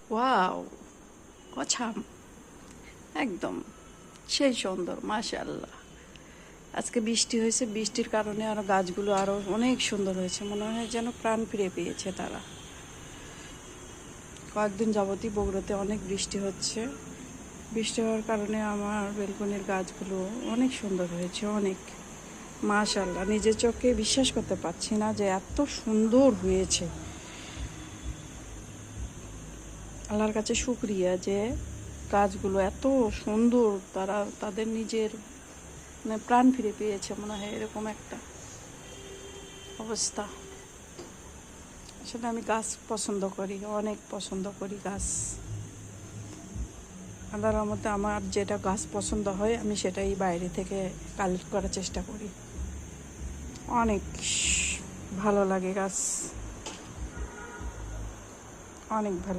Wow, অছাম, একদম সেই সুন্দর, মাশাআল্লাহ। আজকে বৃষ্টি হয়েছে, বৃষ্টির কারণে আরো গাছগুলো আরো অনেক সুন্দর হয়েছে, মনে হয় যেন প্রাণ ফিরে পেয়েছে তারা। কয়েকদিন যাবতই বগুড়াতে অনেক বৃষ্টি হচ্ছে, বৃষ্টি হওয়ার কারণে আমার বেলকনির গাছগুলো অনেক সুন্দর হয়েছে, অনেক, মাশাআল্লাহ। নিজের চোখে বিশ্বাস করতে পারছি না যে এত সুন্দর হয়েছে। আল্লাহর কাছে শুকরিয়া যে গাছগুলো এত সুন্দর, তারা তাদের নিজের মানে প্রাণ ফিরে পেয়েছে, মনে হয় এরকম একটা অবস্থা। আসলে আমি গাছ পছন্দ করি, অনেক পছন্দ করি গাছ। আল্লাহর রহমতে আমার যেটা গাছ পছন্দ হয় আমি সেটাই বাইরে থেকে কালেক্ট করার চেষ্টা করি। অনেক ভালো লাগে গাছ, অনেক ভালো।